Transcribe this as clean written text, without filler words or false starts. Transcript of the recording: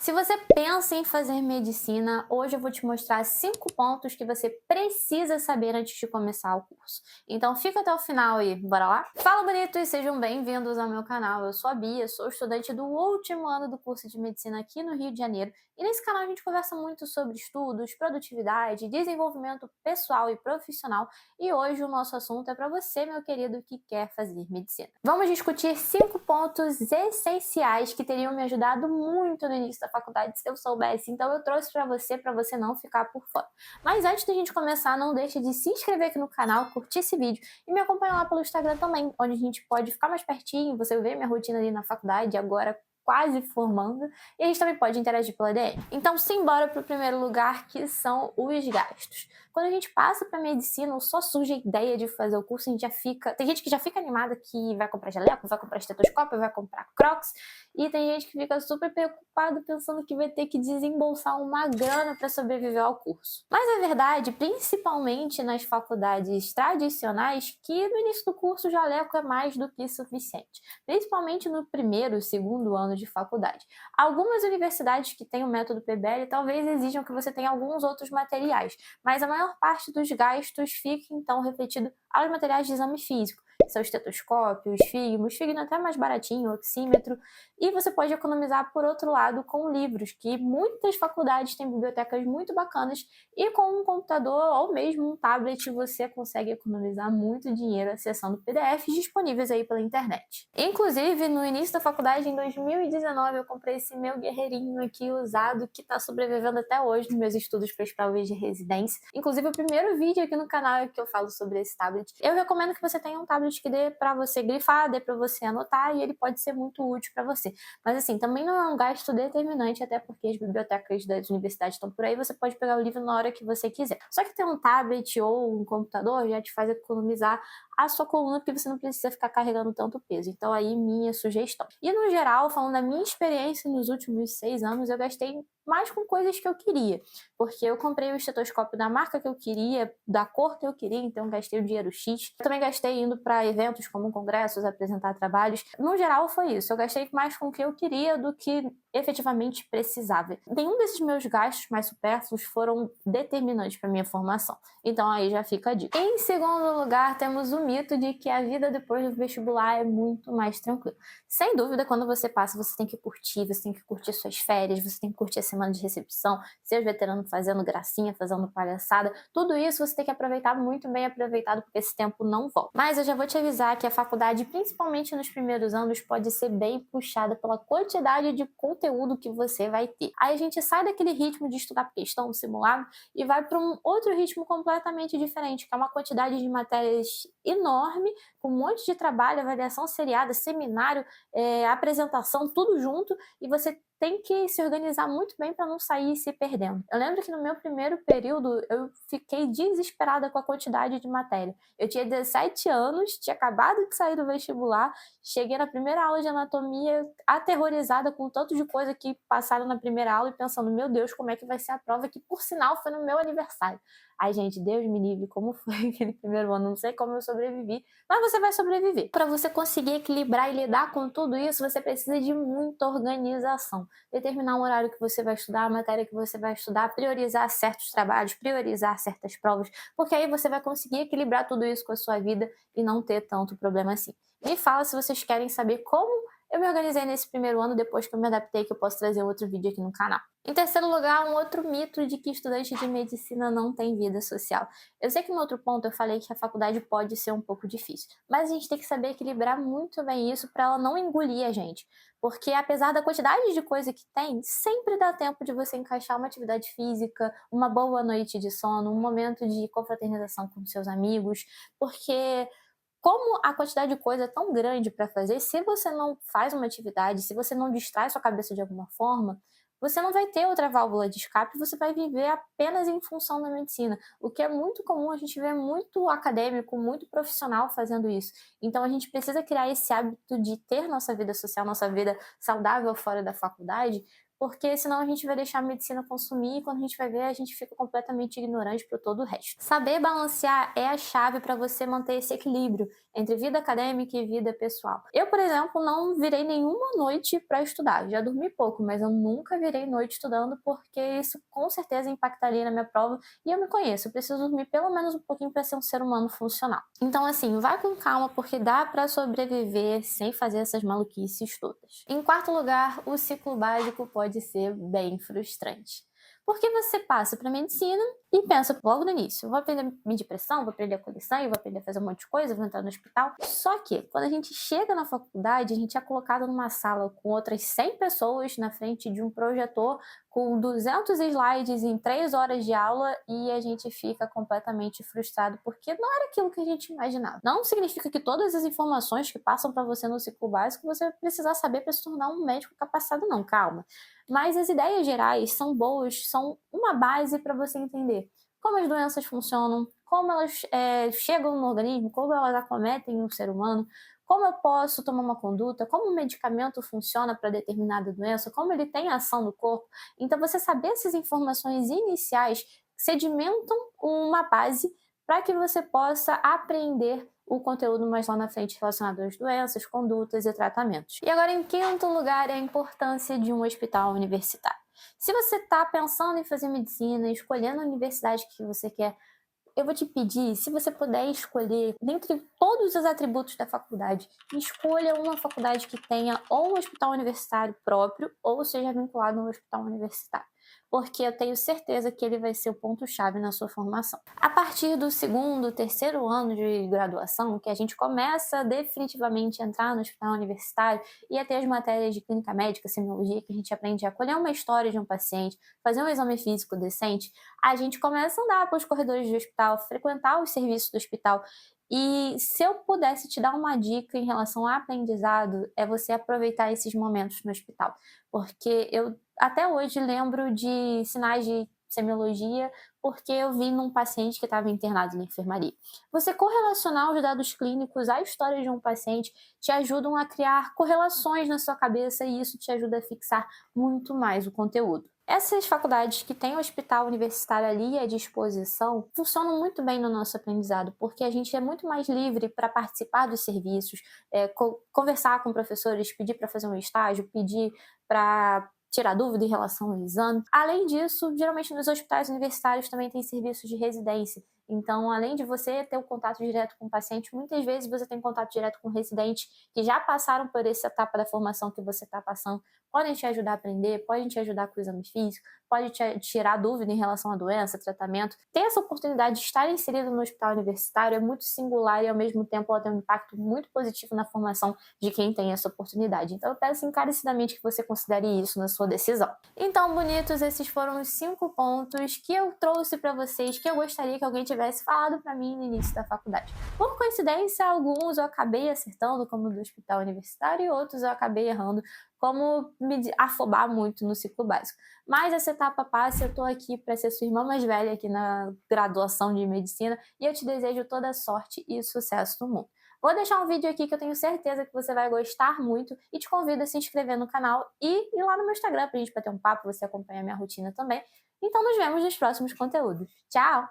Se você pensa em fazer medicina, hoje eu vou te mostrar 5 pontos que você precisa saber antes de começar o curso. Então fica até o final e bora lá? Fala bonitos, sejam bem-vindos ao meu canal. Eu sou a Bia, sou estudante do último ano do curso de medicina aqui no Rio de Janeiro. E nesse canal a gente conversa muito sobre estudos, produtividade, desenvolvimento pessoal e profissional. E hoje o nosso assunto é para você, meu querido, que quer fazer medicina. Vamos discutir 5 pontos essenciais que teriam me ajudado muito no início da faculdade se eu soubesse. Então eu trouxe para você não ficar por fora. Mas antes da gente começar, não deixe de se inscrever aqui no canal, curtir esse vídeo e me acompanhar lá pelo Instagram também, onde a gente pode ficar mais pertinho, você vê minha rotina ali na faculdade, agora quase formando, e a gente também pode interagir pela DM. Então, simbora para o primeiro lugar, que são os gastos. Quando a gente passa para medicina, ou só surge a ideia de fazer o curso, a gente já fica... Tem gente que já fica animada que vai comprar jaleco, vai comprar estetoscópio, vai comprar crocs, e tem gente que fica super preocupado pensando que vai ter que desembolsar uma grana para sobreviver ao curso. Mas a verdade, principalmente nas faculdades tradicionais, que no início do curso o jaleco é mais do que suficiente. Principalmente no primeiro, segundo ano de faculdade. Algumas universidades que têm o método PBL talvez exijam que você tenha alguns outros materiais, mas a maior parte dos gastos fica então refletido aos materiais de exame físico, que são estetoscópio, esfigmo até mais baratinho, oxímetro, e você pode economizar por outro lado com livros, que muitas faculdades têm bibliotecas muito bacanas, e com um computador ou mesmo um tablet você consegue economizar muito dinheiro acessando PDFs disponíveis aí pela internet. Inclusive, no início da faculdade, em 2019, eu comprei esse meu guerreirinho aqui usado, que tá sobrevivendo até hoje nos meus estudos para as provas de residência. Inclusive, o primeiro vídeo aqui no canal é que eu falo sobre esse tablet. Eu recomendo que você tenha um tablet que dê para você grifar, dê para você anotar, e ele pode ser muito útil para você. Mas assim, também não é um gasto determinante, até porque as bibliotecas das universidades estão por aí, você pode pegar o livro na hora que você quiser. Só que ter um tablet ou um computador já te faz economizar a sua coluna, porque você não precisa ficar carregando tanto peso. Então aí, minha sugestão. E no geral, falando da minha experiência nos últimos 6 anos, eu gastei mais com coisas que eu queria, porque eu comprei o estetoscópio da marca que eu queria, da cor que eu queria, então gastei o dinheiro X. Eu também gastei indo para eventos como congressos, apresentar trabalhos. No geral foi isso, eu gastei mais com o que eu queria do que efetivamente precisava. Nenhum desses meus gastos mais supérfluos foram determinantes para minha formação, então aí já fica a dica. Em segundo lugar, temos o mito de que a vida depois do vestibular é muito mais tranquila. Sem dúvida, quando você passa, você tem que curtir suas férias, você tem que curtir a semana de recepção, seus veteranos fazendo gracinha, fazendo palhaçada, tudo isso você tem que aproveitar muito bem aproveitado, porque esse tempo não volta. Mas eu já vou te avisar que a faculdade, principalmente nos primeiros anos, pode ser bem puxada pela quantidade de conteúdo que você vai ter. Aí a gente sai daquele ritmo de estudar por questão, simulado, e vai para um outro ritmo completamente diferente, que é uma quantidade de matérias enorme, com um monte de trabalho, avaliação seriada, seminário, apresentação, tudo junto, e você tem que se organizar muito bem para não sair se perdendo. Eu lembro que no meu primeiro período eu fiquei desesperada com a quantidade de matéria. Eu tinha 17 anos, tinha acabado de sair do vestibular, cheguei na primeira aula de anatomia aterrorizada com o tanto de coisa que passaram na primeira aula e pensando, meu Deus, como é que vai ser a prova, que por sinal foi no meu aniversário. Ai, gente, Deus me livre, como foi aquele primeiro ano, não sei como eu sobrevivi, mas você vai sobreviver. Para você conseguir equilibrar e lidar com tudo isso, você precisa de muita organização. Determinar um horário que você vai estudar, a matéria que você vai estudar, priorizar certos trabalhos, priorizar certas provas, porque aí você vai conseguir equilibrar tudo isso com a sua vida e não ter tanto problema assim. Me fala se vocês querem saber como eu me organizei nesse primeiro ano, depois que eu me adaptei, que eu posso trazer outro vídeo aqui no canal. Em terceiro lugar, um outro mito de que estudante de medicina não tem vida social. Eu sei que no outro ponto eu falei que a faculdade pode ser um pouco difícil, mas a gente tem que saber equilibrar muito bem isso para ela não engolir a gente. Porque apesar da quantidade de coisa que tem, sempre dá tempo de você encaixar uma atividade física, uma boa noite de sono, um momento de confraternização com seus amigos, porque como a quantidade de coisa é tão grande para fazer, se você não faz uma atividade, se você não distrai sua cabeça de alguma forma, você não vai ter outra válvula de escape, você vai viver apenas em função da medicina. O que é muito comum, a gente vê muito acadêmico, muito profissional fazendo isso. Então a gente precisa criar esse hábito de ter nossa vida social, nossa vida saudável fora da faculdade, porque senão a gente vai deixar a medicina consumir e quando a gente vai ver, a gente fica completamente ignorante para todo o resto. Saber balancear é a chave para você manter esse equilíbrio entre vida acadêmica e vida pessoal. Eu, por exemplo, não virei nenhuma noite para estudar. Já dormi pouco, mas eu nunca virei noite estudando porque isso com certeza impactaria na minha prova e eu me conheço, eu preciso dormir pelo menos um pouquinho para ser um ser humano funcional. Então, assim, vai com calma porque dá para sobreviver sem fazer essas maluquices todas. Em quarto lugar, o ciclo básico pode ser bem frustrante. Porque você passa para medicina e pensa logo no início, vou aprender a medir pressão, vou aprender a colher sangue, vou aprender a fazer um monte de coisa, vou entrar no hospital. Só que, quando a gente chega na faculdade, a gente é colocado numa sala com outras 100 pessoas na frente de um projetor com 200 slides em 3 horas de aula e a gente fica completamente frustrado porque não era aquilo que a gente imaginava. Não significa que todas as informações que passam para você no ciclo básico você vai precisar saber para se tornar um médico capacitado, não, calma. Mas as ideias gerais são boas, são uma base para você entender como as doenças funcionam, como elas chegam no organismo, como elas acometem o ser humano, como eu posso tomar uma conduta, como o medicamento funciona para determinada doença, como ele tem ação no corpo. Então, você saber essas informações iniciais sedimentam uma base para que você possa aprender o conteúdo mais lá na frente relacionado às doenças, condutas e tratamentos. E agora, em quinto lugar, é a importância de um hospital universitário. Se você está pensando em fazer medicina, escolhendo a universidade que você quer, eu vou te pedir, se você puder escolher, dentre todos os atributos da faculdade, escolha uma faculdade que tenha ou um hospital universitário próprio ou seja vinculado a um hospital universitário, porque eu tenho certeza que ele vai ser o ponto-chave na sua formação. A partir do segundo, terceiro ano de graduação, que a gente começa definitivamente a entrar no hospital universitário e a ter as matérias de clínica médica, semiologia, que a gente aprende a colher uma história de um paciente, fazer um exame físico decente, a gente começa a andar pelos corredores do hospital, frequentar os serviços do hospital. E se eu pudesse te dar uma dica em relação ao aprendizado, é você aproveitar esses momentos no hospital. Porque eu até hoje lembro de sinais de semiologia porque eu vi num paciente que estava internado na enfermaria. Você correlacionar os dados clínicos à história de um paciente te ajudam a criar correlações na sua cabeça e isso te ajuda a fixar muito mais o conteúdo. Essas faculdades que têm hospital universitário ali à disposição funcionam muito bem no nosso aprendizado, porque a gente é muito mais livre para participar dos serviços, conversar com professores, pedir para fazer um estágio, pedir para tirar dúvida em relação ao exame. Além disso, geralmente nos hospitais universitários também tem serviços de residência. Então, além de você ter o contato direto com o paciente, muitas vezes você tem contato direto com residentes que já passaram por essa etapa da formação que você está passando, podem te ajudar a aprender, podem te ajudar com o exame físico, pode te tirar dúvida em relação à doença, tratamento. Ter essa oportunidade de estar inserido no hospital universitário é muito singular e, ao mesmo tempo, ela tem um impacto muito positivo na formação de quem tem essa oportunidade. Então, eu peço encarecidamente que você considere isso na sua decisão. Então, bonitos, esses foram os 5 pontos que eu trouxe para vocês, que eu gostaria que alguém tivesse falado para mim no início da faculdade. Por coincidência, alguns eu acabei acertando, como do hospital universitário, e outros eu acabei errando, como me afobar muito no ciclo básico. Mas essa etapa passa, eu tô aqui para ser sua irmã mais velha aqui na graduação de medicina e eu te desejo toda a sorte e sucesso no mundo. Vou deixar um vídeo aqui que eu tenho certeza que você vai gostar muito e te convido a se inscrever no canal e ir lá no meu Instagram pra gente bater um papo, você acompanhar minha rotina também. Então nos vemos nos próximos conteúdos. Tchau!